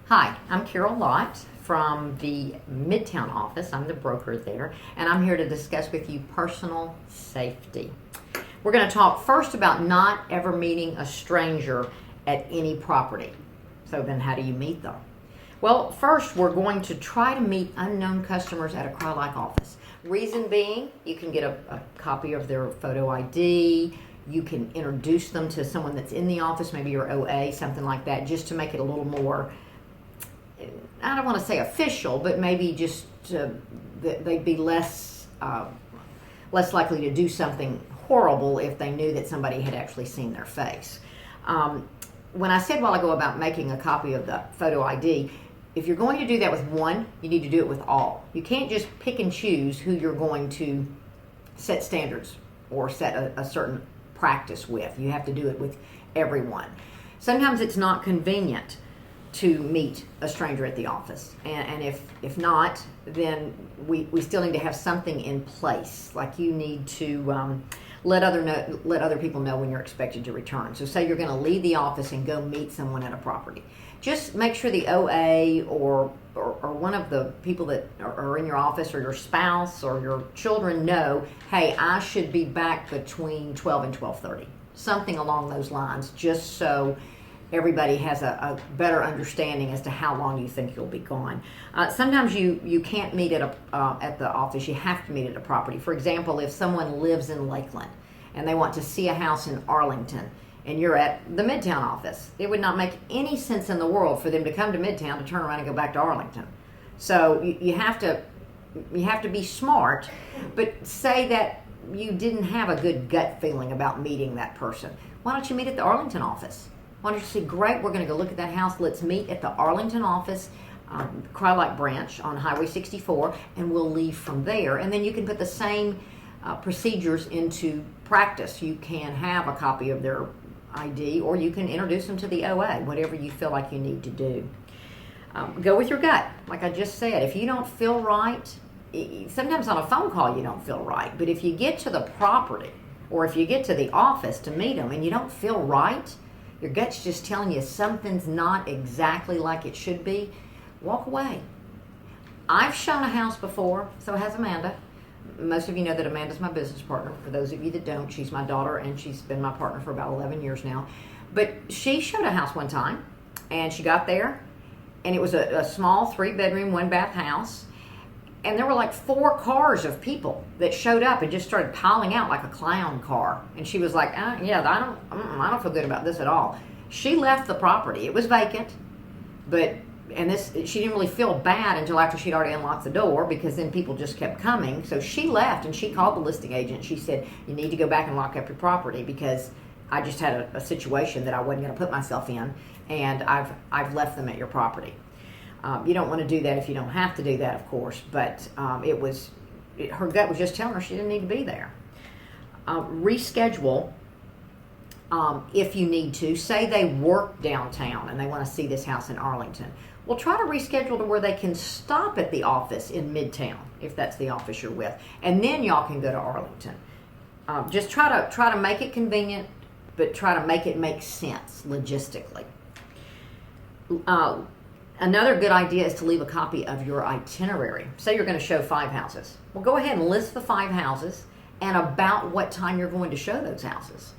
Hi, I'm Carol Lott from the Midtown office. I'm the broker there, and I'm here to discuss with you personal safety. We're going to talk first about not ever meeting a stranger at any property. So then how do you meet them? Well, first we're going to try to meet unknown customers at a Crye-Leike office. Reason being, you can get a copy of their photo ID. You can introduce them to someone that's in the office, maybe your OA, something like that, just to make it a little more, I don't want to say official, but maybe just they'd be less likely to do something horrible if they knew that somebody had actually seen their face. When I said a while ago about making a copy of the photo ID, if you're going to do that with one, you need to do it with all. You can't just pick and choose who you're going to set standards or set a certain practice with. You have to do it with everyone. Sometimes it's not convenient to meet a stranger at the office, and if not, then we still need to have something in place. Like you need to let other people know when you're expected to return. So say you're going to leave the office and go meet someone at a property. Just make sure the OA or one of the people that are in your office, or your spouse or your children, know, hey, I should be back between 12 and 12:30. Something along those lines, just so everybody has a better understanding as to how long you think you'll be gone. Sometimes you can't meet at the office. You have to meet at a property. For example, if someone lives in Lakeland and they want to see a house in Arlington and you're at the Midtown office, it would not make any sense in the world for them to come to Midtown to turn around and go back to Arlington. So you have to be smart, but say that you didn't have a good gut feeling about meeting that person. Why don't you meet at the Arlington office? Why don't you say, great, we're going to go look at that house. Let's meet at the Arlington office, Crye-Leike branch on Highway 64, and we'll leave from there. And then you can put the same procedures into practice. You can have a copy of their ID, or you can introduce them to the OA, whatever you feel like you need to do. Go with your gut. Like I just said, if you don't feel right, sometimes on a phone call you don't feel right, but if you get to the property or if you get to the office to meet them and you don't feel right, your gut's just telling you something's not exactly like it should be, walk away. I've shown a house before, so has Amanda. Most of you know that Amanda's my business partner. For those of you that don't, she's my daughter, and she's been my partner for about 11 years now. But she showed a house one time, and she got there, and it was a small 3-bedroom, 1-bath house, and there were like 4 cars of people that showed up and just started piling out like a clown car. And she was like, yeah, I don't feel good about this at all. She left the property. It was vacant, she didn't really feel bad until after she'd already unlocked the door, because then people just kept coming. So she left, and she called the listing agent. She said, you need to go back and lock up your property, because I just had a situation that I wasn't going to put myself in, and I've left them at your property. You don't want to do that if you don't have to do that, of course, but her gut was just telling her she didn't need to be there. Reschedule if you need to. Say they work downtown and they want to see this house in Arlington. Well, try to reschedule to where they can stop at the office in Midtown, if that's the office you're with, and then y'all can go to Arlington. Just try to make it convenient, but try to make it make sense logistically. Another good idea is to leave a copy of your itinerary. Say you're going to show 5 houses. Well, go ahead and list the 5 houses and about what time you're going to show those houses.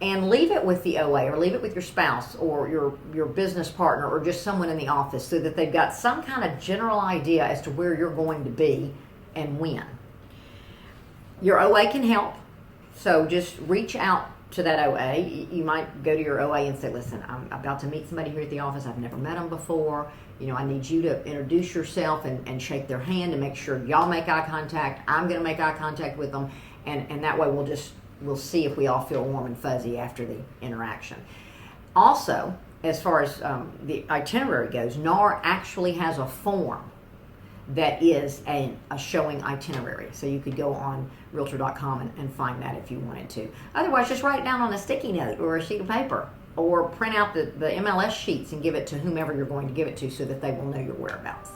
And leave it with the OA, or leave it with your spouse or your business partner, or just someone in the office, so that they've got some kind of general idea as to where you're going to be and when. Your OA can help, so just reach out to that OA. You might go to your OA and say, listen, I'm about to meet somebody here at the office. I've never met them before. I need you to introduce yourself and shake their hand and make sure y'all make eye contact. I'm going to make eye contact with them, and that way we'll see if we all feel warm and fuzzy after the interaction. Also, as far as the itinerary goes, NAR actually has a form that is a showing itinerary. So you could go on realtor.com and find that if you wanted to. Otherwise, just write it down on a sticky note or a sheet of paper, or print out the MLS sheets and give it to whomever you're going to give it to, so that they will know your whereabouts.